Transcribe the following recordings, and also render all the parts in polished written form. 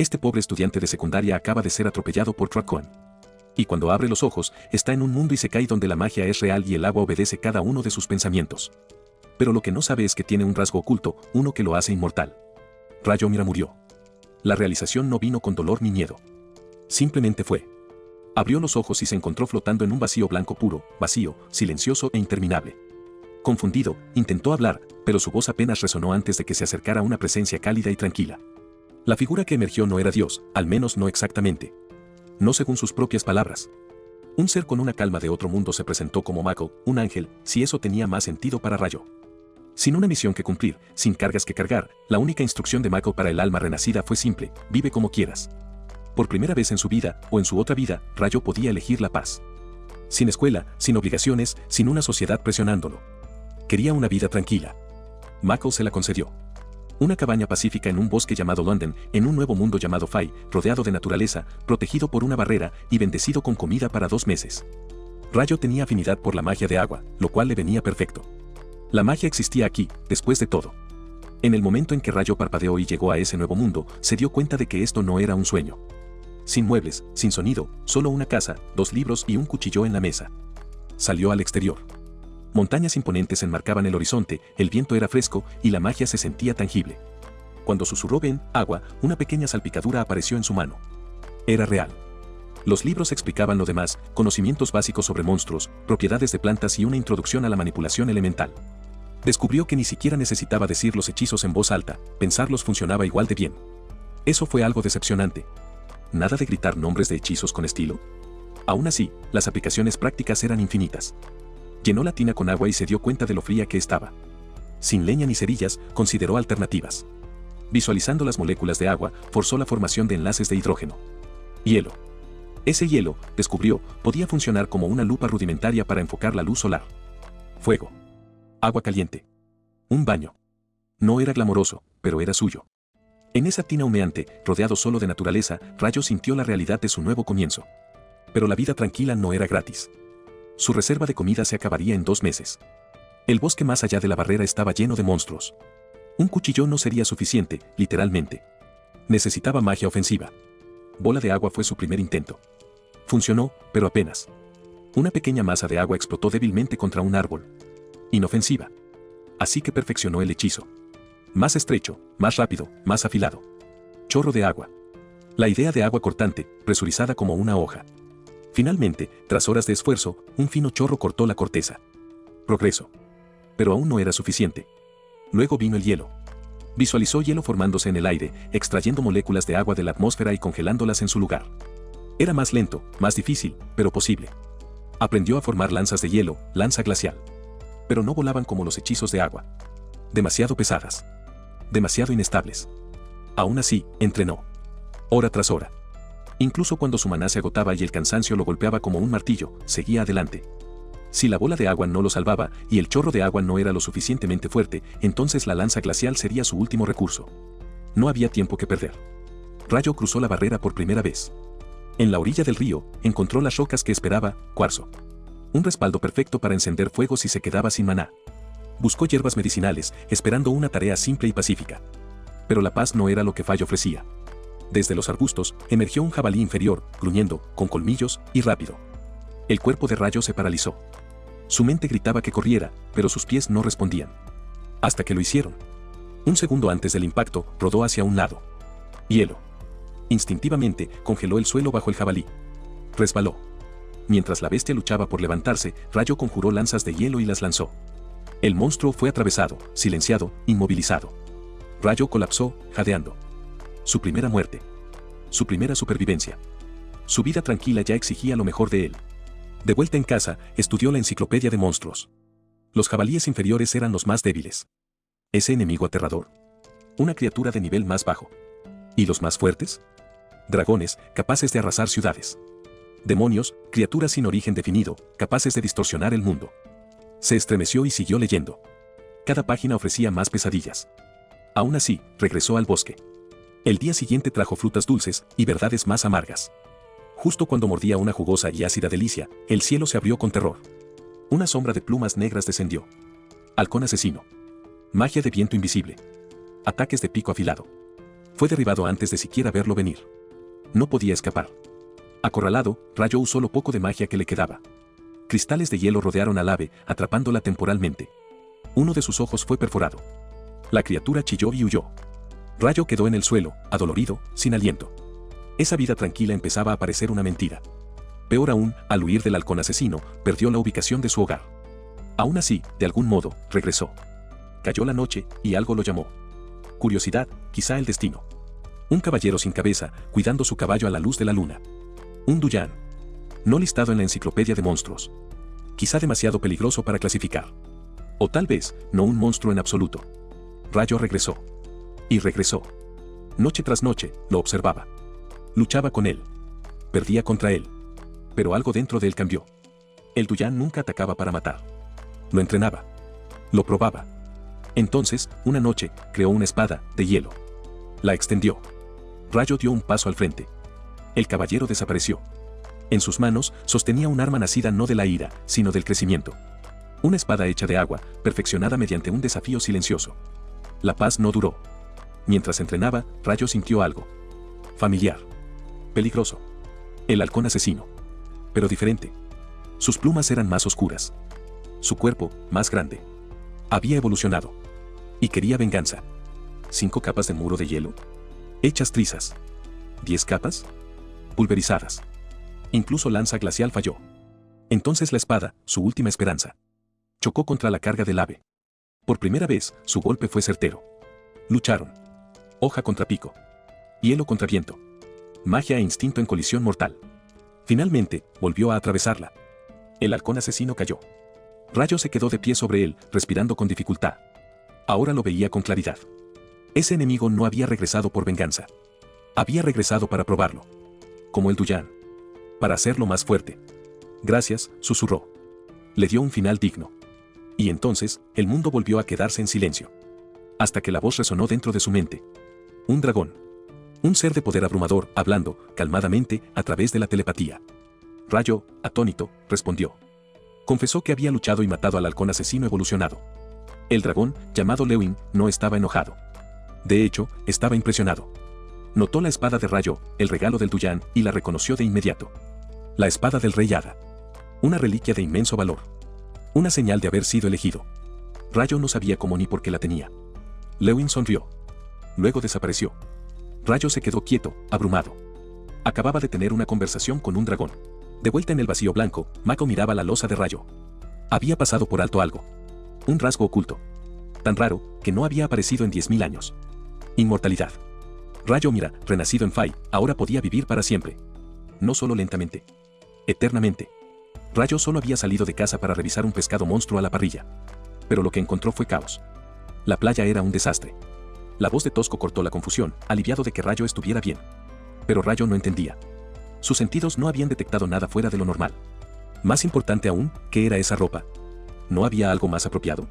Este pobre estudiante de secundaria acaba de ser atropellado por Traquan. Y cuando abre los ojos, está en un mundo isekai donde la magia es real y el agua obedece cada uno de sus pensamientos. Pero lo que no sabe es que tiene un rasgo oculto, uno que lo hace inmortal. Rayomira murió. La realización no vino con dolor ni miedo. Simplemente fue. Abrió los ojos y se encontró flotando en un vacío blanco puro, vacío, silencioso e interminable. Confundido, intentó hablar, pero su voz apenas resonó antes de que se acercara una presencia cálida y tranquila. La figura que emergió no era Dios, al menos no exactamente. No según sus propias palabras. Un ser con una calma de otro mundo se presentó como Mako, un ángel, si eso tenía más sentido para Rayo. Sin una misión que cumplir, sin cargas que cargar, la única instrucción de Mako para el alma renacida fue simple: vive como quieras. Por primera vez en su vida, o en su otra vida, Rayo podía elegir la paz. Sin escuela, sin obligaciones, sin una sociedad presionándolo. Quería una vida tranquila. Mako se la concedió. Una cabaña pacífica en un bosque llamado London, en un nuevo mundo llamado Fai, rodeado de naturaleza, protegido por una barrera y bendecido con comida para 2 meses. Rayo tenía afinidad por la magia de agua, lo cual le venía perfecto. La magia existía aquí, después de todo. En el momento en que Rayo parpadeó y llegó a ese nuevo mundo, se dio cuenta de que esto no era un sueño. Sin muebles, sin sonido, solo una casa, 2 libros y un cuchillo en la mesa. Salió al exterior. Montañas imponentes enmarcaban el horizonte, el viento era fresco y la magia se sentía tangible. Cuando susurró "ven, agua", una pequeña salpicadura apareció en su mano. Era real. Los libros explicaban lo demás, conocimientos básicos sobre monstruos, propiedades de plantas y una introducción a la manipulación elemental. Descubrió que ni siquiera necesitaba decir los hechizos en voz alta, pensarlos funcionaba igual de bien. Eso fue algo decepcionante. Nada de gritar nombres de hechizos con estilo. Aún así, las aplicaciones prácticas eran infinitas. Llenó la tina con agua y se dio cuenta de lo fría que estaba. Sin leña ni cerillas, consideró alternativas. Visualizando las moléculas de agua, forzó la formación de enlaces de hidrógeno. Hielo. Ese hielo, descubrió, podía funcionar como una lupa rudimentaria para enfocar la luz solar. Fuego. Agua caliente. Un baño. No era glamoroso, pero era suyo. En esa tina humeante, rodeado solo de naturaleza, Rayo sintió la realidad de su nuevo comienzo. Pero la vida tranquila no era gratis. Su reserva de comida se acabaría en 2 meses. El bosque más allá de la barrera estaba lleno de monstruos. Un cuchillo no sería suficiente, literalmente. Necesitaba magia ofensiva. Bola de agua fue su primer intento. Funcionó, pero apenas. Una pequeña masa de agua explotó débilmente contra un árbol. Inofensiva. Así que perfeccionó el hechizo. Más estrecho, más rápido, más afilado. Chorro de agua. La idea de agua cortante, presurizada como una hoja. Finalmente, tras horas de esfuerzo, un fino chorro cortó la corteza. Progreso. Pero aún no era suficiente. Luego vino el hielo. Visualizó hielo formándose en el aire, extrayendo moléculas de agua de la atmósfera y congelándolas en su lugar. Era más lento, más difícil, pero posible. Aprendió a formar lanzas de hielo, lanza glacial. Pero no volaban como los hechizos de agua. Demasiado pesadas. Demasiado inestables. Aún así, entrenó. Hora tras hora. Incluso cuando su maná se agotaba y el cansancio lo golpeaba como un martillo, seguía adelante. Si la bola de agua no lo salvaba y el chorro de agua no era lo suficientemente fuerte, entonces la lanza glacial sería su último recurso. No había tiempo que perder. Rayo cruzó la barrera por primera vez. En la orilla del río, encontró las rocas que esperaba, cuarzo. Un respaldo perfecto para encender fuego si se quedaba sin maná. Buscó hierbas medicinales, esperando una tarea simple y pacífica. Pero la paz no era lo que Fai ofrecía. Desde los arbustos, emergió un jabalí inferior, gruñendo, con colmillos, y rápido. El cuerpo de Rayo se paralizó. Su mente gritaba que corriera, pero sus pies no respondían. Hasta que lo hicieron. Un segundo antes del impacto, rodó hacia un lado. Hielo. Instintivamente, congeló el suelo bajo el jabalí. Resbaló. Mientras la bestia luchaba por levantarse, Rayo conjuró lanzas de hielo y las lanzó. El monstruo fue atravesado, silenciado, inmovilizado. Rayo colapsó, jadeando. Su primera muerte. Su primera supervivencia. Su vida tranquila ya exigía lo mejor de él. De vuelta en casa, estudió la enciclopedia de monstruos. Los jabalíes inferiores eran los más débiles. Ese enemigo aterrador. Una criatura de nivel más bajo. ¿Y los más fuertes? Dragones, capaces de arrasar ciudades. Demonios, criaturas sin origen definido, capaces de distorsionar el mundo. Se estremeció y siguió leyendo. Cada página ofrecía más pesadillas. Aún así, regresó al bosque. El día siguiente trajo frutas dulces y verdades más amargas. Justo cuando mordía una jugosa y ácida delicia, el cielo se abrió con terror. Una sombra de plumas negras descendió. Halcón asesino. Magia de viento invisible. Ataques de pico afilado. Fue derribado antes de siquiera verlo venir. No podía escapar. Acorralado, Rayo usó lo poco de magia que le quedaba. Cristales de hielo rodearon al ave, atrapándola temporalmente. Uno de sus ojos fue perforado. La criatura chilló y huyó. Rayo quedó en el suelo, adolorido, sin aliento. Esa vida tranquila empezaba a parecer una mentira. Peor aún, al huir del halcón asesino, perdió la ubicación de su hogar. Aún así, de algún modo, regresó. Cayó la noche, y algo lo llamó. Curiosidad, quizá el destino. Un caballero sin cabeza, cuidando su caballo a la luz de la luna. Un Duyan. No listado en la enciclopedia de monstruos. Quizá demasiado peligroso para clasificar. O tal vez, no un monstruo en absoluto. Rayo regresó. Y regresó. Noche tras noche, lo observaba. Luchaba con él. Perdía contra él. Pero algo dentro de él cambió. El Duyan nunca atacaba para matar. Lo entrenaba. Lo probaba. Entonces, una noche, creó una espada, de hielo. La extendió. Rayo dio un paso al frente. El caballero desapareció. En sus manos, sostenía un arma nacida no de la ira, sino del crecimiento. Una espada hecha de agua, perfeccionada mediante un desafío silencioso. La paz no duró. Mientras entrenaba, Rayo sintió algo. Familiar. Peligroso. El halcón asesino. Pero diferente. Sus plumas eran más oscuras. Su cuerpo, más grande. Había evolucionado. Y quería venganza. 5 capas de muro de hielo. Hechas trizas. 10 capas. Pulverizadas. Incluso lanza glacial falló. Entonces la espada, su última esperanza. Chocó contra la carga del ave. Por primera vez, su golpe fue certero. Lucharon. Hoja contra pico. Hielo contra viento. Magia e instinto en colisión mortal. Finalmente, volvió a atravesarla. El halcón asesino cayó. Rayo se quedó de pie sobre él, respirando con dificultad. Ahora lo veía con claridad. Ese enemigo no había regresado por venganza. Había regresado para probarlo. Como el Duyan. Para hacerlo más fuerte. Gracias, susurró. Le dio un final digno. Y entonces, el mundo volvió a quedarse en silencio. Hasta que la voz resonó dentro de su mente. Un dragón. Un ser de poder abrumador, hablando, calmadamente, a través de la telepatía. Rayo, atónito, respondió. Confesó que había luchado y matado al halcón asesino evolucionado. El dragón, llamado Lewin, no estaba enojado. De hecho, estaba impresionado. Notó la espada de Rayo, el regalo del Duyan, y la reconoció de inmediato. La espada del rey Hada. Una reliquia de inmenso valor. Una señal de haber sido elegido. Rayo no sabía cómo ni por qué la tenía. Lewin sonrió. Luego desapareció. Rayo se quedó quieto, abrumado. Acababa de tener una conversación con un dragón. De vuelta en el vacío blanco, Mako miraba la losa de Rayo. Había pasado por alto algo. Un rasgo oculto. Tan raro, que no había aparecido en 10.000 años. Inmortalidad. Rayo Mira, renacido en Fai, ahora podía vivir para siempre. No solo lentamente. Eternamente. Rayo solo había salido de casa para revisar un pescado monstruo a la parrilla. Pero lo que encontró fue caos. La playa era un desastre. La voz de Tosco cortó la confusión, aliviado de que Rayo estuviera bien. Pero Rayo no entendía. Sus sentidos no habían detectado nada fuera de lo normal. Más importante aún, ¿qué era esa ropa? ¿No había algo más apropiado?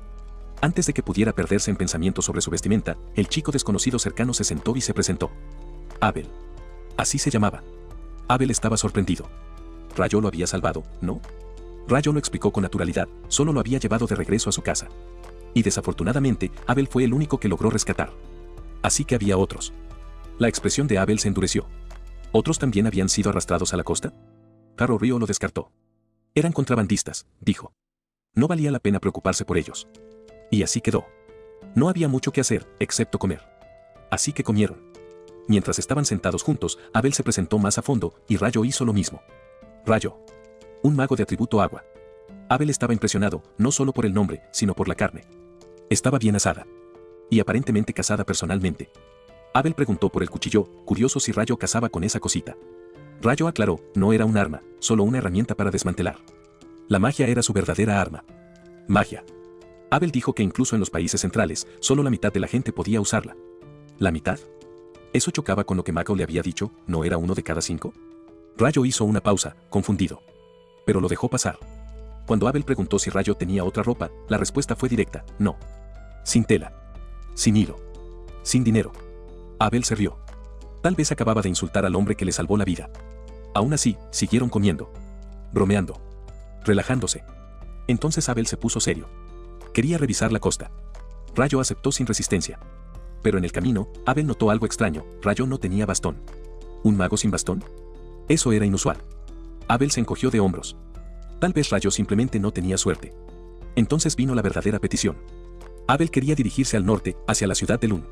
Antes de que pudiera perderse en pensamientos sobre su vestimenta, el chico desconocido cercano se sentó y se presentó. Abel. Así se llamaba. Abel estaba sorprendido. Rayo lo había salvado, ¿no? Rayo lo explicó con naturalidad, solo lo había llevado de regreso a su casa. Y desafortunadamente, Abel fue el único que logró rescatar. Así que había otros. La expresión de Abel se endureció. ¿Otros también habían sido arrastrados a la costa? Caro Río lo descartó. Eran contrabandistas, dijo. No valía la pena preocuparse por ellos. Y así quedó. No había mucho que hacer, excepto comer. Así que comieron. Mientras estaban sentados juntos, Abel se presentó más a fondo, y Rayo hizo lo mismo. Rayo. Un mago de atributo agua. Abel estaba impresionado, no solo por el nombre, sino por la carne. Estaba bien asada. Y aparentemente cazada personalmente. Abel preguntó por el cuchillo, curioso si Rayo cazaba con esa cosita. Rayo aclaró, no era un arma, solo una herramienta para desmantelar. La magia era su verdadera arma. Magia. Abel dijo que incluso en los países centrales, solo la mitad de la gente podía usarla. ¿La mitad? Eso chocaba con lo que Mako le había dicho, ¿no era 1 de cada 5? Rayo hizo una pausa, confundido. Pero lo dejó pasar. Cuando Abel preguntó si Rayo tenía otra ropa, la respuesta fue directa, no. Sin tela. Sin hilo. Sin dinero. Abel se rió. Tal vez acababa de insultar al hombre que le salvó la vida. Aún así, siguieron comiendo. Bromeando. Relajándose. Entonces Abel se puso serio. Quería revisar la costa. Rayo aceptó sin resistencia. Pero en el camino, Abel notó algo extraño: Rayo no tenía bastón. ¿Un mago sin bastón? Eso era inusual. Abel se encogió de hombros. Tal vez Rayo simplemente no tenía suerte. Entonces vino la verdadera petición. Abel quería dirigirse al norte, hacia la ciudad de Lund.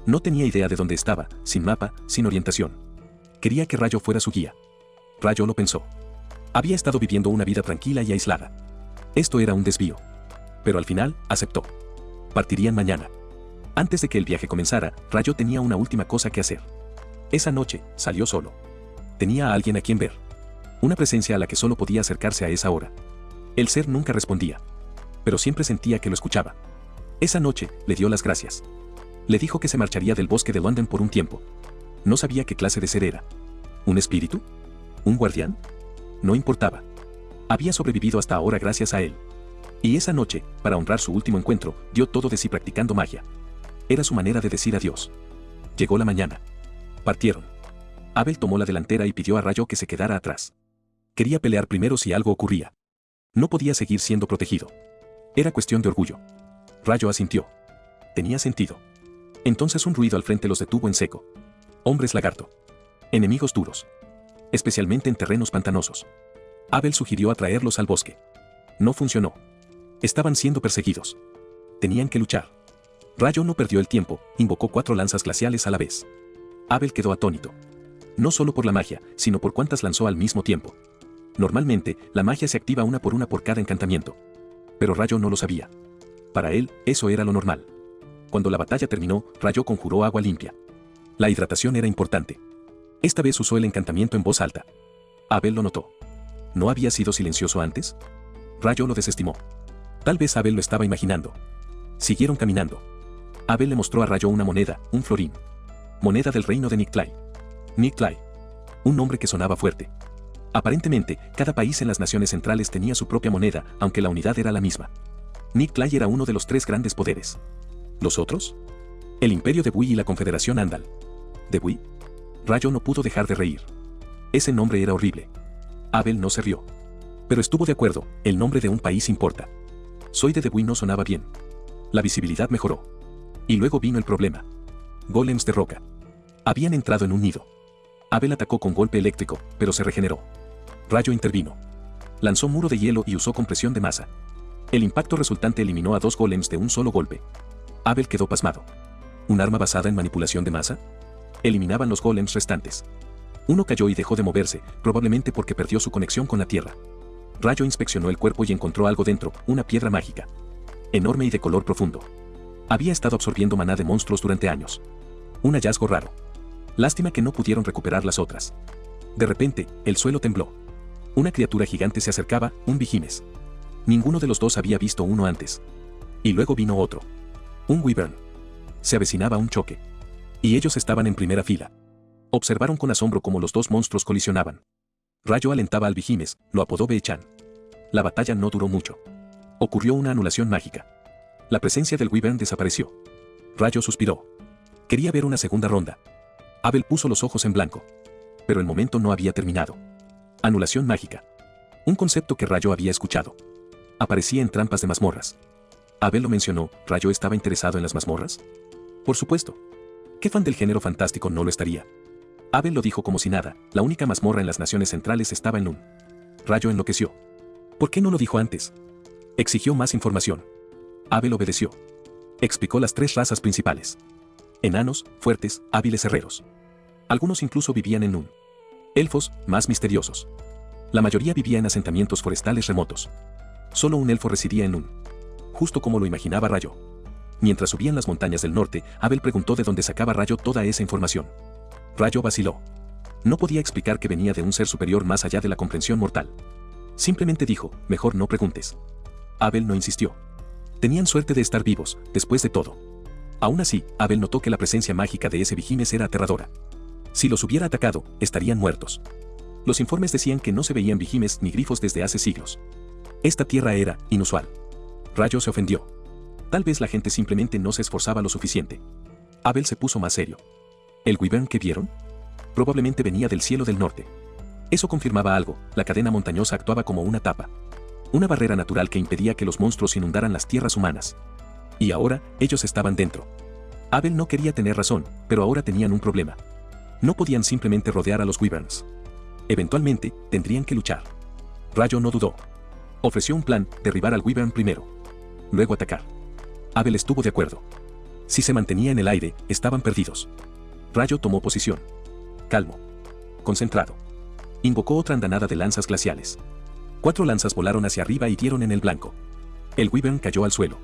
No tenía idea de dónde estaba, sin mapa, sin orientación. Quería que Rayo fuera su guía. Rayo lo pensó. Había estado viviendo una vida tranquila y aislada. Esto era un desvío. Pero al final, aceptó. Partirían mañana. Antes de que el viaje comenzara, Rayo tenía una última cosa que hacer. Esa noche, salió solo. Tenía a alguien a quien ver. Una presencia a la que solo podía acercarse a esa hora. El ser nunca respondía. Pero siempre sentía que lo escuchaba. Esa noche, le dio las gracias. Le dijo que se marcharía del bosque de London por un tiempo. No sabía qué clase de ser era. ¿Un espíritu? ¿Un guardián? No importaba. Había sobrevivido hasta ahora gracias a él. Y esa noche, para honrar su último encuentro, dio todo de sí practicando magia. Era su manera de decir adiós. Llegó la mañana. Partieron. Abel tomó la delantera y pidió a Rayo que se quedara atrás. Quería pelear primero si algo ocurría. No podía seguir siendo protegido. Era cuestión de orgullo. Rayo asintió. Tenía sentido. Entonces un ruido al frente los detuvo en seco. Hombres lagarto. Enemigos duros. Especialmente en terrenos pantanosos. Abel sugirió atraerlos al bosque. No funcionó. Estaban siendo perseguidos. Tenían que luchar. Rayo no perdió el tiempo, invocó 4 lanzas glaciales a la vez. Abel quedó atónito. No solo por la magia, sino por cuántas lanzó al mismo tiempo. Normalmente, la magia se activa una por cada encantamiento. Pero Rayo no lo sabía. Para él, eso era lo normal. Cuando la batalla terminó, Rayo conjuró agua limpia. La hidratación era importante. Esta vez usó el encantamiento en voz alta. Abel lo notó. ¿No había sido silencioso antes? Rayo lo desestimó. Tal vez Abel lo estaba imaginando. Siguieron caminando. Abel le mostró a Rayo una moneda, un florín. Moneda del reino de Nictlay. Nictlay. Un nombre que sonaba fuerte. Aparentemente, cada país en las naciones centrales tenía su propia moneda, aunque la unidad era la misma. Nictlay era uno de los 3 grandes poderes. ¿Los otros? El Imperio de Bui y la Confederación Andal. ¿De Bui? Rayo no pudo dejar de reír. Ese nombre era horrible. Abel no se rió. Pero estuvo de acuerdo, el nombre de un país importa. Soy de Bui no sonaba bien. La visibilidad mejoró. Y luego vino el problema. Golems de roca. Habían entrado en un nido. Abel atacó con golpe eléctrico, pero se regeneró. Rayo intervino. Lanzó muro de hielo y usó compresión de masa. El impacto resultante eliminó a 2 golems de un solo golpe. Abel quedó pasmado. ¿Un arma basada en manipulación de masa? Eliminaban los golems restantes. Uno cayó y dejó de moverse, probablemente porque perdió su conexión con la tierra. Rayo inspeccionó el cuerpo y encontró algo dentro, una piedra mágica. Enorme y de color profundo. Había estado absorbiendo maná de monstruos durante años. Un hallazgo raro. Lástima que no pudieron recuperar las otras. De repente, el suelo tembló. Una criatura gigante se acercaba, un Vigimes. Ninguno de los dos había visto uno antes. Y luego vino otro. Un Wyvern. Se avecinaba un choque. Y ellos estaban en primera fila. Observaron con asombro cómo los 2 monstruos colisionaban. Rayo alentaba al Vigimes, lo apodó Beechan. La batalla no duró mucho. Ocurrió una anulación mágica. La presencia del Wyvern desapareció. Rayo suspiró. Quería ver una segunda ronda. Abel puso los ojos en blanco. Pero el momento no había terminado. Anulación mágica. Un concepto que Rayo había escuchado. Aparecía en trampas de mazmorras. Abel lo mencionó. ¿Rayo estaba interesado en las mazmorras? Por supuesto. ¿Qué fan del género fantástico no lo estaría? Abel lo dijo como si nada. La única mazmorra en las naciones centrales estaba en Lund. Rayo enloqueció. ¿Por qué no lo dijo antes? Exigió más información. Abel obedeció. Explicó las 3 razas principales. Enanos, fuertes, hábiles herreros. Algunos incluso vivían en Lund. Elfos, más misteriosos. La mayoría vivía en asentamientos forestales remotos. Solo un elfo residía en Lund. Justo como lo imaginaba Rayo. Mientras subían las montañas del norte, Abel preguntó de dónde sacaba Rayo toda esa información. Rayo vaciló. No podía explicar que venía de un ser superior más allá de la comprensión mortal. Simplemente dijo, mejor no preguntes. Abel no insistió. Tenían suerte de estar vivos, después de todo. Aún así, Abel notó que la presencia mágica de ese Vigimes era aterradora. Si los hubiera atacado, estarían muertos. Los informes decían que no se veían Vigimes ni grifos desde hace siglos. Esta tierra era inusual. Rayo se ofendió. Tal vez la gente simplemente no se esforzaba lo suficiente. Abel se puso más serio. ¿El Wyvern que vieron? Probablemente venía del cielo del norte. Eso confirmaba algo, la cadena montañosa actuaba como una tapa. Una barrera natural que impedía que los monstruos inundaran las tierras humanas. Y ahora, ellos estaban dentro. Abel no quería tener razón, pero ahora tenían un problema. No podían simplemente rodear a los Wyverns. Eventualmente, tendrían que luchar. Rayo no dudó. Ofreció un plan: derribar al Wyvern primero. Luego atacar. Abel estuvo de acuerdo. Si se mantenía en el aire, estaban perdidos. Rayo tomó posición. Calmo. Concentrado. Invocó otra andanada de lanzas glaciales. 4 lanzas volaron hacia arriba y dieron en el blanco. El Wyvern cayó al suelo.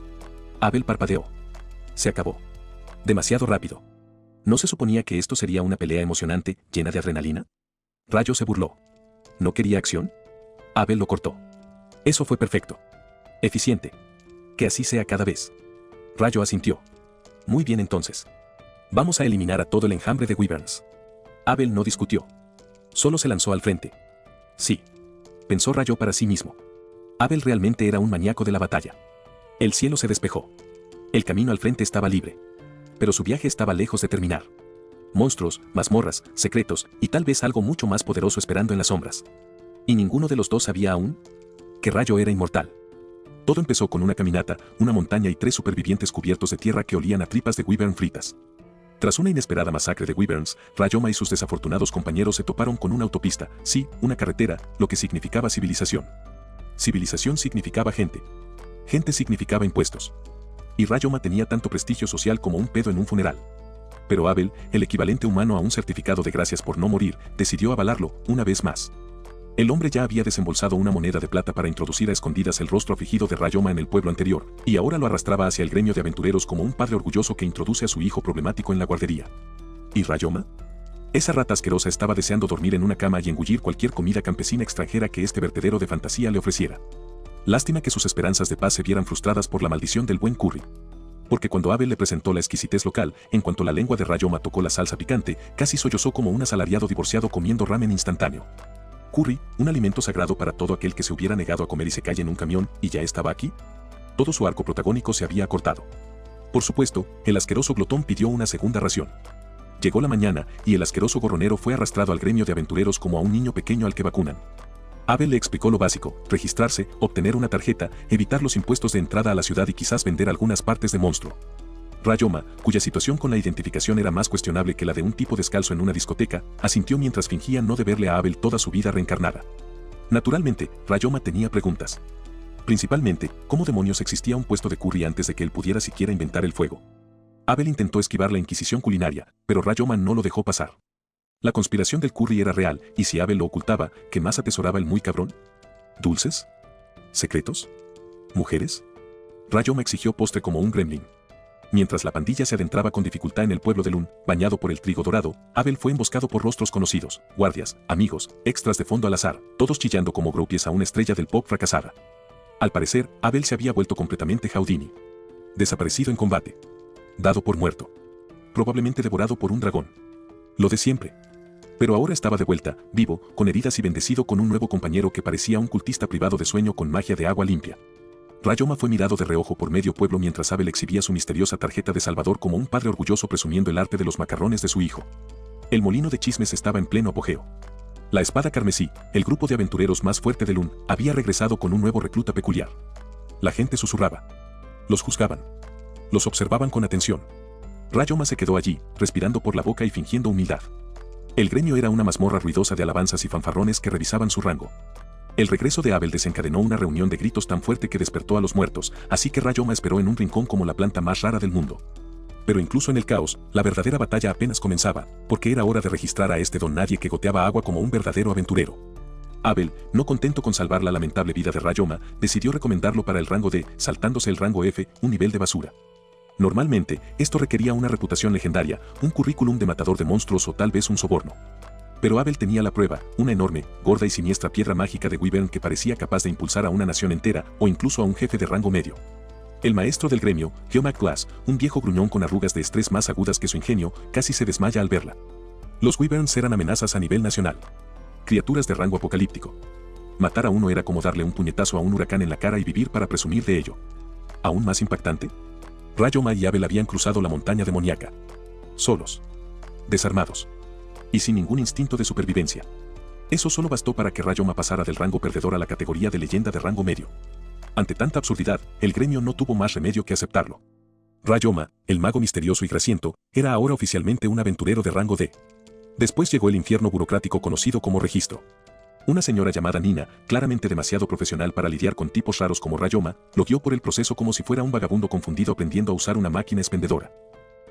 Abel parpadeó. Se acabó. Demasiado rápido. ¿No se suponía que esto sería una pelea emocionante, llena de adrenalina? Rayo se burló. ¿No quería acción? Abel lo cortó. Eso fue perfecto. Eficiente. Que así sea cada vez. Rayo asintió. Muy bien entonces. Vamos a eliminar a todo el enjambre de Wyverns. Abel no discutió. Solo se lanzó al frente. Sí. Pensó Rayo para sí mismo. Abel realmente era un maníaco de la batalla. El cielo se despejó. El camino al frente estaba libre. Pero su viaje estaba lejos de terminar. Monstruos, mazmorras, secretos y tal vez algo mucho más poderoso esperando en las sombras. Y ninguno de los dos sabía aún que Rayo era inmortal. Todo empezó con una caminata, una montaña y 3 supervivientes cubiertos de tierra que olían a tripas de Wyvern fritas. Tras una inesperada masacre de Wyverns, Rayoma y sus desafortunados compañeros se toparon con una autopista, sí, una carretera, lo que significaba civilización. Civilización significaba gente. Gente significaba impuestos. Y Rayoma tenía tanto prestigio social como un pedo en un funeral. Pero Abel, el equivalente humano a un certificado de gracias por no morir, decidió avalarlo, una vez más. El hombre ya había desembolsado una moneda de plata para introducir a escondidas el rostro afligido de Rayoma en el pueblo anterior, y ahora lo arrastraba hacia el gremio de aventureros como un padre orgulloso que introduce a su hijo problemático en la guardería. ¿Y Rayoma? Esa rata asquerosa estaba deseando dormir en una cama y engullir cualquier comida campesina extranjera que este vertedero de fantasía le ofreciera. Lástima que sus esperanzas de paz se vieran frustradas por la maldición del buen curry. Porque cuando Abel le presentó la exquisitez local, en cuanto la lengua de Rayoma tocó la salsa picante, casi sollozó como un asalariado divorciado comiendo ramen instantáneo. Curry, un alimento sagrado para todo aquel que se hubiera negado a comer y se cae en un camión, y ya estaba aquí. Todo su arco protagónico se había acortado. Por supuesto, el asqueroso glotón pidió una segunda ración. Llegó la mañana, y el asqueroso gorronero fue arrastrado al gremio de aventureros como a un niño pequeño al que vacunan. Abel le explicó lo básico: registrarse, obtener una tarjeta, evitar los impuestos de entrada a la ciudad y quizás vender algunas partes de monstruo. Rayoma, cuya situación con la identificación era más cuestionable que la de un tipo descalzo en una discoteca, asintió mientras fingía no deberle a Abel toda su vida reencarnada. Naturalmente, Rayoma tenía preguntas. Principalmente, ¿cómo demonios existía un puesto de curry antes de que él pudiera siquiera inventar el fuego? Abel intentó esquivar la inquisición culinaria, pero Rayoma no lo dejó pasar. La conspiración del curry era real, y si Abel lo ocultaba, ¿qué más atesoraba el muy cabrón? ¿Dulces? ¿Secretos? ¿Mujeres? Rayoma exigió postre como un gremlin. Mientras la pandilla se adentraba con dificultad en el pueblo de Lun, bañado por el trigo dorado, Abel fue emboscado por rostros conocidos, guardias, amigos, extras de fondo al azar, todos chillando como groupies a una estrella del pop fracasada. Al parecer, Abel se había vuelto completamente Houdini. Desaparecido en combate. Dado por muerto. Probablemente devorado por un dragón. Lo de siempre. Pero ahora estaba de vuelta, vivo, con heridas y bendecido con un nuevo compañero que parecía un cultista privado de sueño con magia de agua limpia. Rayoma fue mirado de reojo por medio pueblo mientras Abel exhibía su misteriosa tarjeta de Salvador como un padre orgulloso presumiendo el arte de los macarrones de su hijo. El molino de chismes estaba en pleno apogeo. La espada carmesí, el grupo de aventureros más fuerte de Lun, había regresado con un nuevo recluta peculiar. La gente susurraba. Los juzgaban. Los observaban con atención. Rayoma se quedó allí, respirando por la boca y fingiendo humildad. El gremio era una mazmorra ruidosa de alabanzas y fanfarrones que revisaban su rango. El regreso de Abel desencadenó una reunión de gritos tan fuerte que despertó a los muertos, así que Rayoma esperó en un rincón como la planta más rara del mundo. Pero incluso en el caos, la verdadera batalla apenas comenzaba, porque era hora de registrar a este don nadie que goteaba agua como un verdadero aventurero. Abel, no contento con salvar la lamentable vida de Rayoma, decidió recomendarlo para el rango D, saltándose el rango F, un nivel de basura. Normalmente, esto requería una reputación legendaria, un currículum de matador de monstruos o tal vez un soborno. Pero Abel tenía la prueba, una enorme, gorda y siniestra piedra mágica de Wyvern que parecía capaz de impulsar a una nación entera o incluso a un jefe de rango medio. El maestro del gremio, Geomac Glass, un viejo gruñón con arrugas de estrés más agudas que su ingenio, casi se desmaya al verla. Los Wyverns eran amenazas a nivel nacional. Criaturas de rango apocalíptico. Matar a uno era como darle un puñetazo a un huracán en la cara y vivir para presumir de ello. ¿Aún más impactante? Rayoma y Abel habían cruzado la montaña demoníaca. Solos. Desarmados. Y sin ningún instinto de supervivencia. Eso solo bastó para que Rayoma pasara del rango perdedor a la categoría de leyenda de rango medio. Ante tanta absurdidad, el gremio no tuvo más remedio que aceptarlo. Rayoma, el mago misterioso y grasiento, era ahora oficialmente un aventurero de rango D. Después llegó el infierno burocrático conocido como registro. Una señora llamada Nina, claramente demasiado profesional para lidiar con tipos raros como Rayoma, lo guió por el proceso como si fuera un vagabundo confundido aprendiendo a usar una máquina expendedora.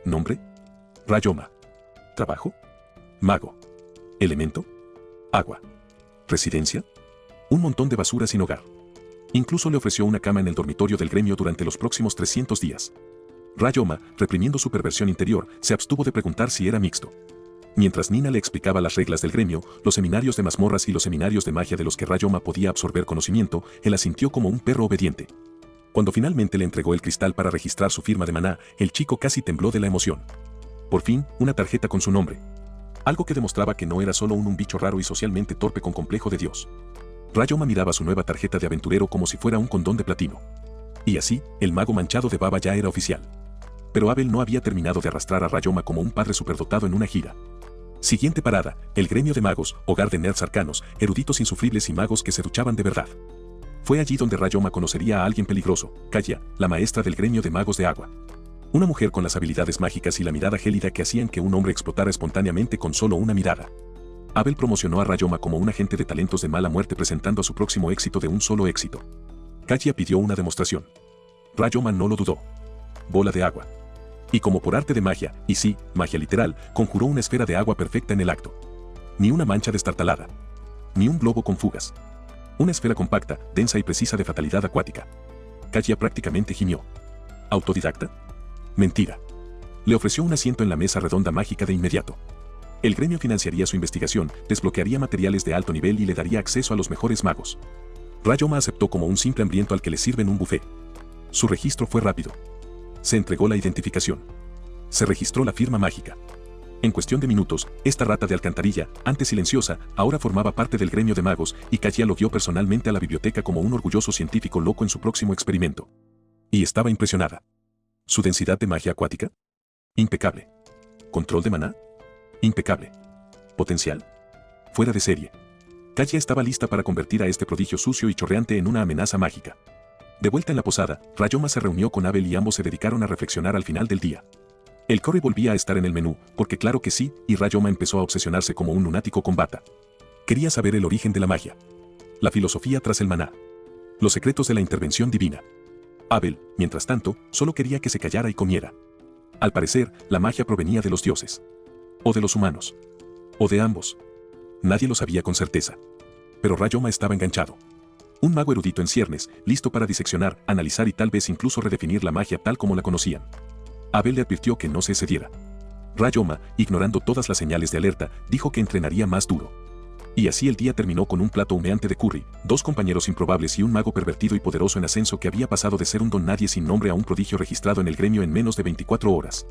¿Nombre? Rayoma. ¿Trabajo? Mago. ¿Elemento? Agua. ¿Residencia? Un montón de basura sin hogar. Incluso le ofreció una cama en el dormitorio del gremio durante los próximos 300 días. Rayoma, reprimiendo su perversión interior, se abstuvo de preguntar si era mixto. Mientras Nina le explicaba las reglas del gremio, los seminarios de mazmorras y los seminarios de magia de los que Rayoma podía absorber conocimiento, él asintió como un perro obediente. Cuando finalmente le entregó el cristal para registrar su firma de maná, el chico casi tembló de la emoción. Por fin, una tarjeta con su nombre. Algo que demostraba que no era solo un bicho raro y socialmente torpe con complejo de Dios. Rayoma miraba su nueva tarjeta de aventurero como si fuera un condón de platino. Y así, el mago manchado de baba ya era oficial. Pero Abel no había terminado de arrastrar a Rayoma como un padre superdotado en una gira. Siguiente parada, el gremio de magos, hogar de nerds arcanos, eruditos insufribles y magos que se duchaban de verdad. Fue allí donde Rayoma conocería a alguien peligroso, Kaya, la maestra del gremio de magos de agua. Una mujer con las habilidades mágicas y la mirada gélida que hacían que un hombre explotara espontáneamente con solo una mirada. Abel promocionó a Rayoma como un agente de talentos de mala muerte presentando a su próximo éxito de un solo éxito. Kaya pidió una demostración. Rayoma no lo dudó. Bola de agua. Y como por arte de magia, y sí, magia literal, conjuró una esfera de agua perfecta en el acto. Ni una mancha destartalada. Ni un globo con fugas. Una esfera compacta, densa y precisa de fatalidad acuática. Kaya prácticamente gimió. ¿Autodidacta? Mentira. Le ofreció un asiento en la mesa redonda mágica de inmediato. El gremio financiaría su investigación, desbloquearía materiales de alto nivel y le daría acceso a los mejores magos. Rayoma aceptó como un simple hambriento al que le sirven un buffet. Su registro fue rápido. Se entregó la identificación. Se registró la firma mágica. En cuestión de minutos, esta rata de alcantarilla, antes silenciosa, ahora formaba parte del gremio de magos y Kaya lo guió personalmente a la biblioteca como un orgulloso científico loco en su próximo experimento. Y estaba impresionada. ¿Su densidad de magia acuática? Impecable. ¿Control de maná? Impecable. ¿Potencial? Fuera de serie. Kaya estaba lista para convertir a este prodigio sucio y chorreante en una amenaza mágica. De vuelta en la posada, Rayoma se reunió con Abel y ambos se dedicaron a reflexionar al final del día. El curry volvía a estar en el menú, porque claro que sí, y Rayoma empezó a obsesionarse como un lunático con bata. Quería saber el origen de la magia. La filosofía tras el maná. Los secretos de la intervención divina. Abel, mientras tanto, solo quería que se callara y comiera. Al parecer, la magia provenía de los dioses. O de los humanos. O de ambos. Nadie lo sabía con certeza. Pero Rayoma estaba enganchado. Un mago erudito en ciernes, listo para diseccionar, analizar y tal vez incluso redefinir la magia tal como la conocían. Abel le advirtió que no se excediera. Rayoma, ignorando todas las señales de alerta, dijo que entrenaría más duro. Y así el día terminó con un plato humeante de curry, dos compañeros improbables y un mago pervertido y poderoso en ascenso que había pasado de ser un don nadie sin nombre a un prodigio registrado en el gremio en menos de 24 horas.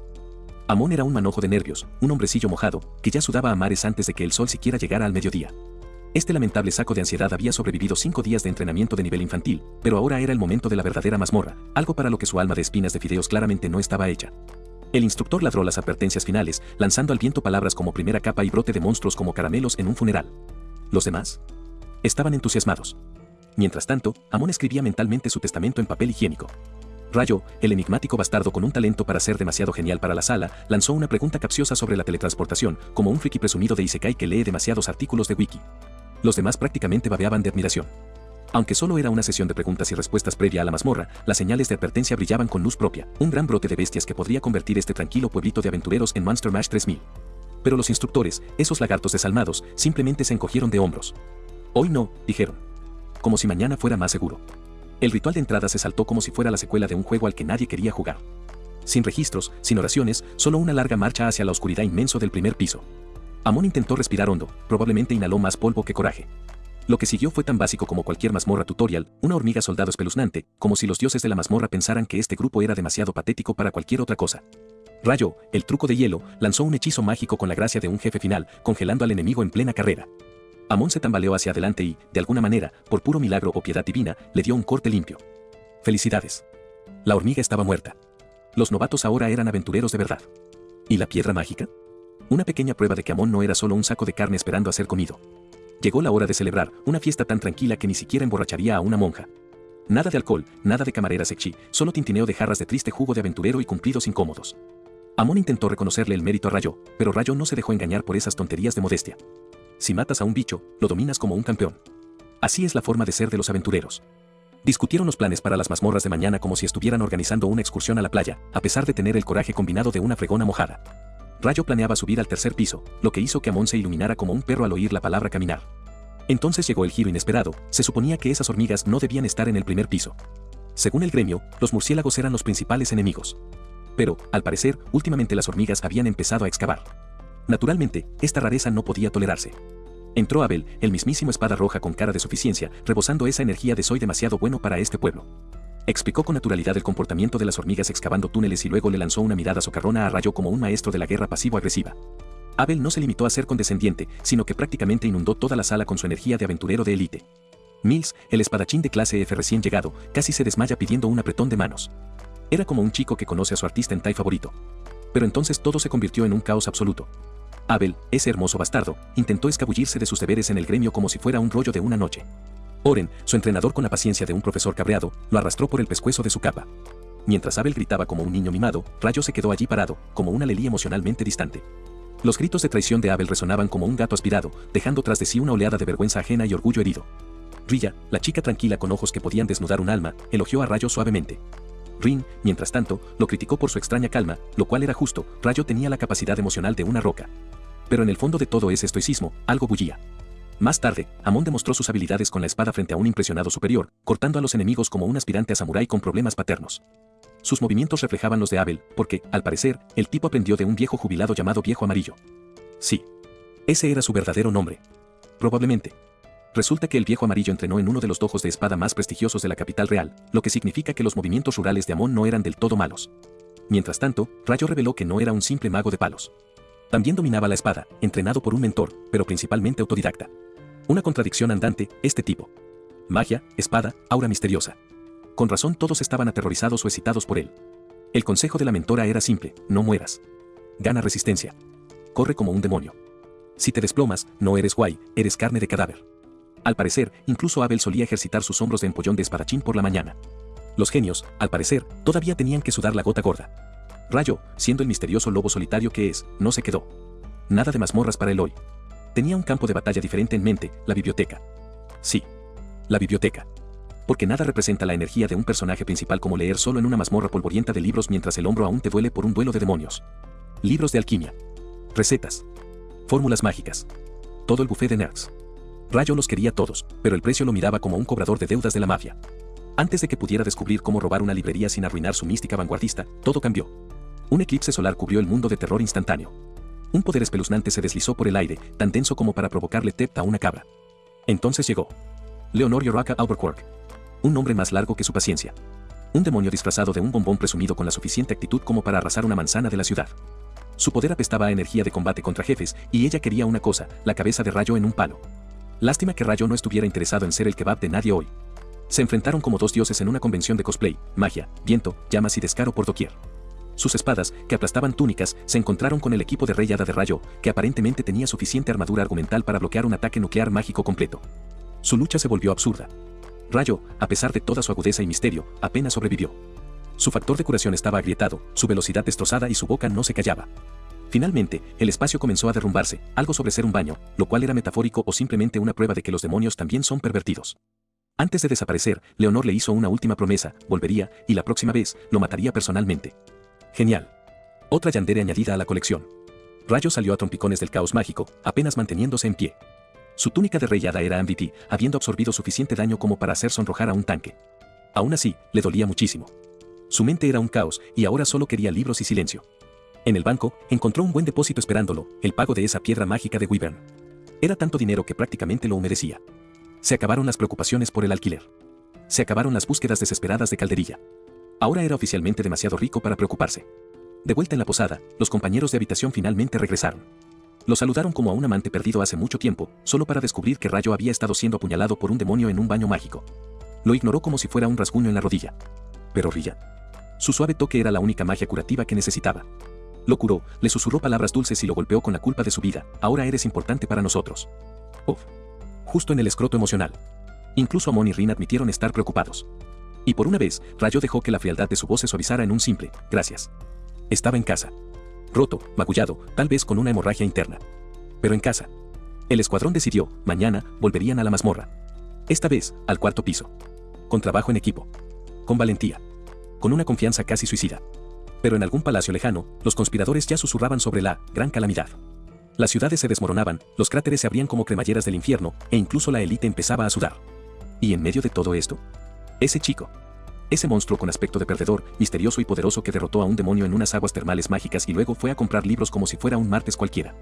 Amón era un manojo de nervios, un hombrecillo mojado, que ya sudaba a mares antes de que el sol siquiera llegara al mediodía. Este lamentable saco de ansiedad había sobrevivido 5 días de entrenamiento de nivel infantil, pero ahora era el momento de la verdadera mazmorra, algo para lo que su alma de espinas de fideos claramente no estaba hecha. El instructor ladró las advertencias finales, lanzando al viento palabras como primera capa y brote de monstruos como caramelos en un funeral. ¿Los demás? Estaban entusiasmados. Mientras tanto, Amón escribía mentalmente su testamento en papel higiénico. Rayo, el enigmático bastardo con un talento para ser demasiado genial para la sala, lanzó una pregunta capciosa sobre la teletransportación, como un friki presumido de Isekai que lee demasiados artículos de wiki. Los demás prácticamente babeaban de admiración. Aunque solo era una sesión de preguntas y respuestas previa a la mazmorra, las señales de advertencia brillaban con luz propia, un gran brote de bestias que podría convertir este tranquilo pueblito de aventureros en Monster Mash 3000. Pero los instructores, esos lagartos desalmados, simplemente se encogieron de hombros. Hoy no, dijeron. Como si mañana fuera más seguro. El ritual de entrada se saltó como si fuera la secuela de un juego al que nadie quería jugar. Sin registros, sin oraciones, solo una larga marcha hacia la oscuridad inmenso del primer piso. Amón intentó respirar hondo, probablemente inhaló más polvo que coraje. Lo que siguió fue tan básico como cualquier mazmorra tutorial, una hormiga soldado espeluznante, como si los dioses de la mazmorra pensaran que este grupo era demasiado patético para cualquier otra cosa. Rayo, el truco de hielo, lanzó un hechizo mágico con la gracia de un jefe final, congelando al enemigo en plena carrera. Amón se tambaleó hacia adelante y, de alguna manera, por puro milagro o piedad divina, le dio un corte limpio. ¡Felicidades! La hormiga estaba muerta. Los novatos ahora eran aventureros de verdad. ¿Y la piedra mágica? Una pequeña prueba de que Amón no era solo un saco de carne esperando a ser comido. Llegó la hora de celebrar, una fiesta tan tranquila que ni siquiera emborracharía a una monja. Nada de alcohol, nada de camarera sexy, solo tintineo de jarras de triste jugo de aventurero y cumplidos incómodos. Amon intentó reconocerle el mérito a Rayo, pero Rayo no se dejó engañar por esas tonterías de modestia. Si matas a un bicho, lo dominas como un campeón. Así es la forma de ser de los aventureros. Discutieron los planes para las mazmorras de mañana como si estuvieran organizando una excursión a la playa, a pesar de tener el coraje combinado de una fregona mojada. Rayo planeaba subir al tercer piso, lo que hizo que Amon se iluminara como un perro al oír la palabra caminar. Entonces llegó el giro inesperado, se suponía que esas hormigas no debían estar en el primer piso. Según el gremio, los murciélagos eran los principales enemigos. Pero, al parecer, últimamente las hormigas habían empezado a excavar. Naturalmente, esta rareza no podía tolerarse. Entró Abel, el mismísimo espada roja con cara de suficiencia, rebosando esa energía de soy demasiado bueno para este pueblo. Explicó con naturalidad el comportamiento de las hormigas excavando túneles y luego le lanzó una mirada socarrona a Rayo como un maestro de la guerra pasivo-agresiva. Abel no se limitó a ser condescendiente, sino que prácticamente inundó toda la sala con su energía de aventurero de élite. Mills, el espadachín de clase F recién llegado, casi se desmaya pidiendo un apretón de manos. Era como un chico que conoce a su artista hentai favorito. Pero entonces todo se convirtió en un caos absoluto. Abel, ese hermoso bastardo, intentó escabullirse de sus deberes en el gremio como si fuera un rollo de una noche. Oren, su entrenador con la paciencia de un profesor cabreado, lo arrastró por el pescuezo de su capa. Mientras Abel gritaba como un niño mimado, Rayo se quedó allí parado, como una lelí emocionalmente distante. Los gritos de traición de Abel resonaban como un gato aspirado, dejando tras de sí una oleada de vergüenza ajena y orgullo herido. Rilla, la chica tranquila con ojos que podían desnudar un alma, elogió a Rayo suavemente. Rin, mientras tanto, lo criticó por su extraña calma, lo cual era justo, Rayo tenía la capacidad emocional de una roca. Pero en el fondo de todo ese estoicismo, algo bullía. Más tarde, Amon demostró sus habilidades con la espada frente a un impresionado superior, cortando a los enemigos como un aspirante a samurái con problemas paternos. Sus movimientos reflejaban los de Abel, porque, al parecer, el tipo aprendió de un viejo jubilado llamado Viejo Amarillo. Sí. Ese era su verdadero nombre. Probablemente. Resulta que el Viejo Amarillo entrenó en uno de los dojos de espada más prestigiosos de la capital real, lo que significa que los movimientos rurales de Amon no eran del todo malos. Mientras tanto, Rayo reveló que no era un simple mago de palos. También dominaba la espada, entrenado por un mentor, pero principalmente autodidacta. Una contradicción andante, este tipo. Magia, espada, aura misteriosa. Con razón todos estaban aterrorizados o excitados por él. El consejo de la mentora era simple, no mueras. Gana resistencia. Corre como un demonio. Si te desplomas, no eres guay, eres carne de cadáver. Al parecer, incluso Abel solía ejercitar sus hombros de empollón de espadachín por la mañana. Los genios, al parecer, todavía tenían que sudar la gota gorda. Rayo, siendo el misterioso lobo solitario que es, no se quedó. Nada de mazmorras para él hoy. Tenía un campo de batalla diferente en mente, la biblioteca. Sí. La biblioteca. Porque nada representa la energía de un personaje principal como leer solo en una mazmorra polvorienta de libros mientras el hombro aún te duele por un duelo de demonios. Libros de alquimia. Recetas. Fórmulas mágicas. Todo el buffet de nerds. Rayo los quería todos, pero el precio lo miraba como un cobrador de deudas de la mafia. Antes de que pudiera descubrir cómo robar una librería sin arruinar su mística vanguardista, todo cambió. Un eclipse solar cubrió el mundo de terror instantáneo. Un poder espeluznante se deslizó por el aire, tan denso como para provocarle TEP a una cabra. Entonces llegó Leonor Yoraka Albuquerque. Un nombre más largo que su paciencia. Un demonio disfrazado de un bombón presumido con la suficiente actitud como para arrasar una manzana de la ciudad. Su poder apestaba a energía de combate contra jefes, y ella quería una cosa, la cabeza de Rayo en un palo. Lástima que Rayo no estuviera interesado en ser el kebab de nadie hoy. Se enfrentaron como dos dioses en una convención de cosplay, magia, viento, llamas y descaro por doquier. Sus espadas, que aplastaban túnicas, se encontraron con el equipo de Rey Hada de Rayo, que aparentemente tenía suficiente armadura argumental para bloquear un ataque nuclear mágico completo. Su lucha se volvió absurda. Rayo, a pesar de toda su agudeza y misterio, apenas sobrevivió. Su factor de curación estaba agrietado, su velocidad destrozada y su boca no se callaba. Finalmente, el espacio comenzó a derrumbarse, algo sobre ser un baño, lo cual era metafórico o simplemente una prueba de que los demonios también son pervertidos. Antes de desaparecer, Leonor le hizo una última promesa, volvería, y la próxima vez, lo mataría personalmente. Genial. Otra yandere añadida a la colección. Rayo salió a trompicones del caos mágico, apenas manteniéndose en pie. Su túnica de Rey Hada era MVP, habiendo absorbido suficiente daño como para hacer sonrojar a un tanque. Aún así, le dolía muchísimo. Su mente era un caos, y ahora solo quería libros y silencio. En el banco, encontró un buen depósito esperándolo, el pago de esa piedra mágica de Wyvern. Era tanto dinero que prácticamente lo humedecía. Se acabaron las preocupaciones por el alquiler. Se acabaron las búsquedas desesperadas de Calderilla. Ahora era oficialmente demasiado rico para preocuparse. De vuelta en la posada, los compañeros de habitación finalmente regresaron. Lo saludaron como a un amante perdido hace mucho tiempo, solo para descubrir que Rayo había estado siendo apuñalado por un demonio en un baño mágico. Lo ignoró como si fuera un rasguño en la rodilla. Pero Rilla. Su suave toque era la única magia curativa que necesitaba. Lo curó, le susurró palabras dulces y lo golpeó con la culpa de su vida. Ahora eres importante para nosotros. Uf. Justo en el escroto emocional. Incluso Amon y Rin admitieron estar preocupados. Y por una vez, Rayo dejó que la frialdad de su voz se suavizara en un simple, gracias. Estaba en casa. Roto, magullado, tal vez con una hemorragia interna. Pero en casa. El escuadrón decidió, mañana, volverían a la mazmorra. Esta vez, al cuarto piso. Con trabajo en equipo. Con valentía. Con una confianza casi suicida. Pero en algún palacio lejano, los conspiradores ya susurraban sobre la gran calamidad. Las ciudades se desmoronaban, los cráteres se abrían como cremalleras del infierno, e incluso la élite empezaba a sudar. Y en medio de todo esto, ese chico. Ese monstruo con aspecto de perdedor, misterioso y poderoso que derrotó a un demonio en unas aguas termales mágicas y luego fue a comprar libros como si fuera un martes cualquiera.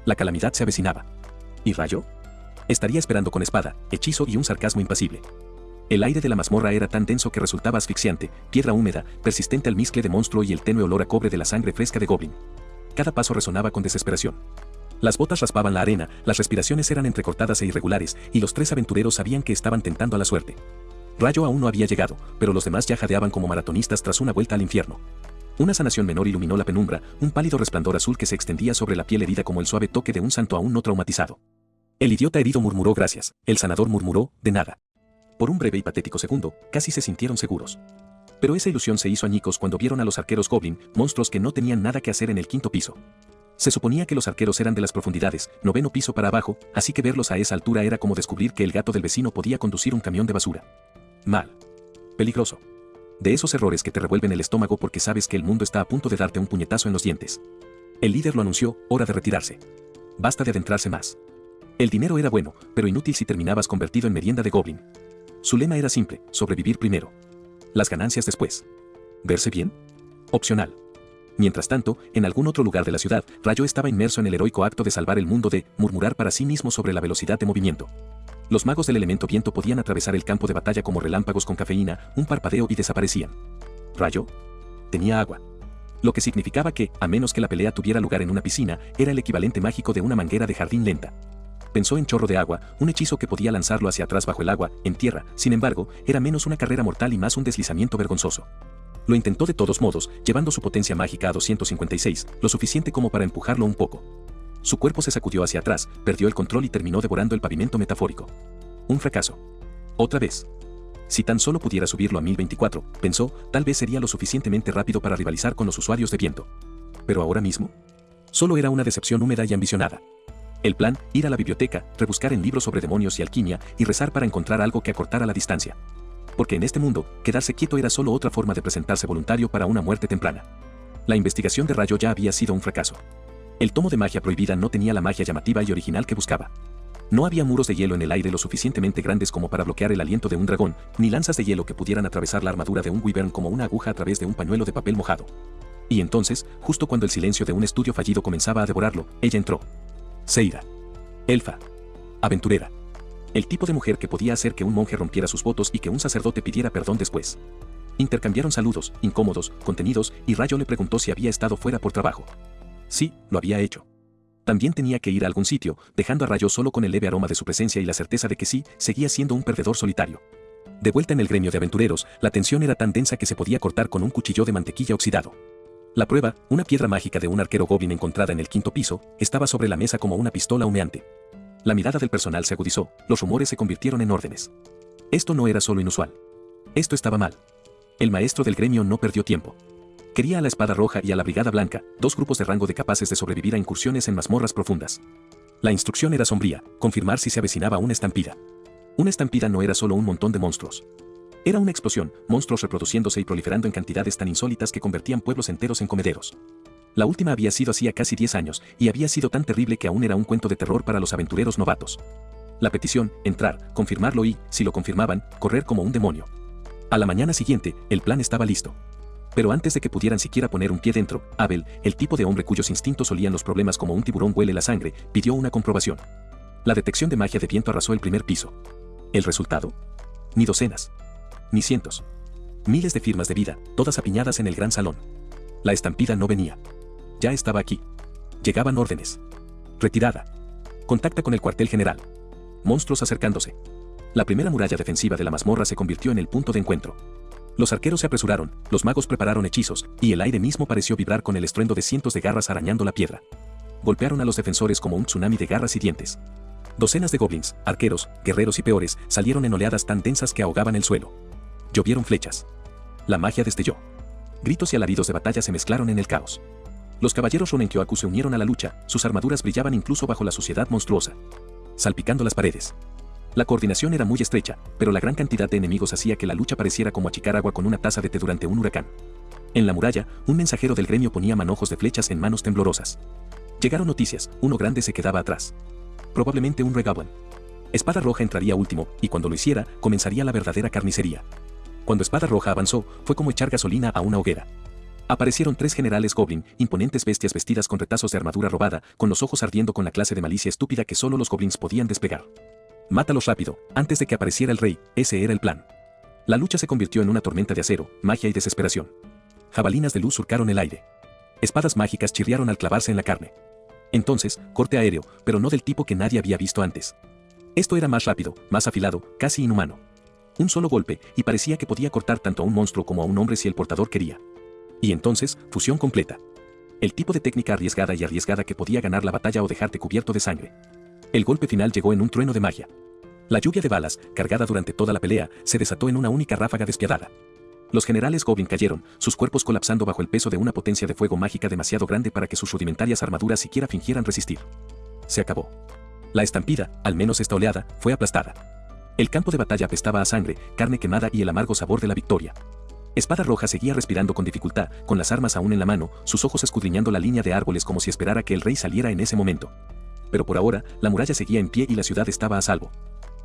La calamidad se avecinaba. ¿Y Rayo? Estaría esperando con espada, hechizo y un sarcasmo impasible. El aire de la mazmorra era tan denso que resultaba asfixiante, piedra húmeda, persistente almizcle de monstruo y el tenue olor a cobre de la sangre fresca de Goblin. Cada paso resonaba con desesperación. Las botas raspaban la arena, las respiraciones eran entrecortadas e irregulares, y los tres aventureros sabían que estaban tentando a la suerte. Rayo aún no había llegado, pero los demás ya jadeaban como maratonistas tras una vuelta al infierno. Una sanación menor iluminó la penumbra, un pálido resplandor azul que se extendía sobre la piel herida como el suave toque de un santo aún no traumatizado. El idiota herido murmuró gracias, el sanador murmuró, de nada. Por un breve y patético segundo, casi se sintieron seguros. Pero esa ilusión se hizo añicos cuando vieron a los arqueros Goblin, monstruos que no tenían nada que hacer en el quinto piso. Se suponía que los arqueros eran de las profundidades, 9º piso para abajo, así que verlos a esa altura era como descubrir que el gato del vecino podía conducir un camión de basura. Mal. Peligroso. De esos errores que te revuelven el estómago porque sabes que el mundo está a punto de darte un puñetazo en los dientes. El líder lo anunció, hora de retirarse. Basta de adentrarse más. El dinero era bueno, pero inútil si terminabas convertido en merienda de Goblin. Su lema era simple, sobrevivir primero. Las ganancias después. ¿Verse bien? Opcional. Mientras tanto, en algún otro lugar de la ciudad, Rayo estaba inmerso en el heroico acto de salvar el mundo de murmurar para sí mismo sobre la velocidad de movimiento. Los magos del elemento viento podían atravesar el campo de batalla como relámpagos con cafeína, un parpadeo y desaparecían. Rayo tenía agua. Lo que significaba que, a menos que la pelea tuviera lugar en una piscina, era el equivalente mágico de una manguera de jardín lenta. Pensó en chorro de agua, un hechizo que podía lanzarlo hacia atrás bajo el agua, en tierra, sin embargo, era menos una carrera mortal y más un deslizamiento vergonzoso. Lo intentó de todos modos, llevando su potencia mágica a 256, lo suficiente como para empujarlo un poco. Su cuerpo se sacudió hacia atrás, perdió el control y terminó devorando el pavimento metafórico. Un fracaso. Otra vez. Si tan solo pudiera subirlo a 1024, pensó, tal vez sería lo suficientemente rápido para rivalizar con los usuarios de viento. Pero ahora mismo, solo era una decepción húmeda y ambicionada. El plan, ir a la biblioteca, rebuscar en libros sobre demonios y alquimia, y rezar para encontrar algo que acortara la distancia. Porque en este mundo, quedarse quieto era solo otra forma de presentarse voluntario para una muerte temprana. La investigación de Rayo ya había sido un fracaso. El tomo de magia prohibida no tenía la magia llamativa y original que buscaba. No había muros de hielo en el aire lo suficientemente grandes como para bloquear el aliento de un dragón, ni lanzas de hielo que pudieran atravesar la armadura de un wyvern como una aguja a través de un pañuelo de papel mojado. Y entonces, justo cuando el silencio de un estudio fallido comenzaba a devorarlo, ella entró. Seira. Elfa. Aventurera. El tipo de mujer que podía hacer que un monje rompiera sus votos y que un sacerdote pidiera perdón después. Intercambiaron saludos, incómodos, contenidos, y Rayo le preguntó si había estado fuera por trabajo. Sí, lo había hecho. También tenía que ir a algún sitio, dejando a Rayo solo con el leve aroma de su presencia y la certeza de que sí, seguía siendo un perdedor solitario. De vuelta en el gremio de aventureros, la tensión era tan densa que se podía cortar con un cuchillo de mantequilla oxidado. La prueba, una piedra mágica de un arquero goblin encontrada en el quinto piso, estaba sobre la mesa como una pistola humeante. La mirada del personal se agudizó, los rumores se convirtieron en órdenes. Esto no era solo inusual. Esto estaba mal. El maestro del gremio no perdió tiempo. Quería a la Espada Roja y a la Brigada Blanca, dos grupos de rango de capaces de sobrevivir a incursiones en mazmorras profundas. La instrucción era sombría, confirmar si se avecinaba una estampida. Una estampida no era solo un montón de monstruos. Era una explosión, monstruos reproduciéndose y proliferando en cantidades tan insólitas que convertían pueblos enteros en comederos. La última había sido hacía casi 10 años, y había sido tan terrible que aún era un cuento de terror para los aventureros novatos. La petición, entrar, confirmarlo y, si lo confirmaban, correr como un demonio. A la mañana siguiente, el plan estaba listo. Pero antes de que pudieran siquiera poner un pie dentro, Abel, el tipo de hombre cuyos instintos olían los problemas como un tiburón huele la sangre, pidió una comprobación. La detección de magia de viento arrasó el primer piso. ¿El resultado? Ni docenas. Ni cientos. Miles de firmas de vida, todas apiñadas en el gran salón. La estampida no venía. Ya estaba aquí. Llegaban órdenes. Retirada. Contacta con el cuartel general. Monstruos acercándose. La primera muralla defensiva de la mazmorra se convirtió en el punto de encuentro. Los arqueros se apresuraron, los magos prepararon hechizos, y el aire mismo pareció vibrar con el estruendo de cientos de garras arañando la piedra. Golpearon a los defensores como un tsunami de garras y dientes. Docenas de goblins, arqueros, guerreros y peores salieron en oleadas tan densas que ahogaban el suelo. Llovieron flechas. La magia destelló. Gritos y alaridos de batalla se mezclaron en el caos. Los caballeros Ronenkyoaku se unieron a la lucha, sus armaduras brillaban incluso bajo la suciedad monstruosa, salpicando las paredes. La coordinación era muy estrecha, pero la gran cantidad de enemigos hacía que la lucha pareciera como achicar agua con una taza de té durante un huracán. En la muralla, un mensajero del gremio ponía manojos de flechas en manos temblorosas. Llegaron noticias, uno grande se quedaba atrás. Probablemente un Regawan. Espada Roja entraría último, y cuando lo hiciera, comenzaría la verdadera carnicería. Cuando Espada Roja avanzó, fue como echar gasolina a una hoguera. Aparecieron 3 generales Goblin, imponentes bestias vestidas con retazos de armadura robada, con los ojos ardiendo con la clase de malicia estúpida que solo los Goblins podían desplegar. Mátalos rápido, antes de que apareciera el rey, ese era el plan. La lucha se convirtió en una tormenta de acero, magia y desesperación. Jabalinas de luz surcaron el aire. Espadas mágicas chirriaron al clavarse en la carne. Entonces, corte aéreo, pero no del tipo que nadie había visto antes. Esto era más rápido, más afilado, casi inhumano. Un solo golpe, y parecía que podía cortar tanto a un monstruo como a un hombre si el portador quería. Y entonces, fusión completa. El tipo de técnica arriesgada y arriesgada que podía ganar la batalla o dejarte cubierto de sangre. El golpe final llegó en un trueno de magia. La lluvia de balas, cargada durante toda la pelea, se desató en una única ráfaga despiadada. Los generales Goblin cayeron, sus cuerpos colapsando bajo el peso de una potencia de fuego mágica demasiado grande para que sus rudimentarias armaduras siquiera fingieran resistir. Se acabó. La estampida, al menos esta oleada, fue aplastada. El campo de batalla apestaba a sangre, carne quemada y el amargo sabor de la victoria. Espada Roja seguía respirando con dificultad, con las armas aún en la mano, sus ojos escudriñando la línea de árboles como si esperara que el rey saliera en ese momento. Pero por ahora, la muralla seguía en pie y la ciudad estaba a salvo.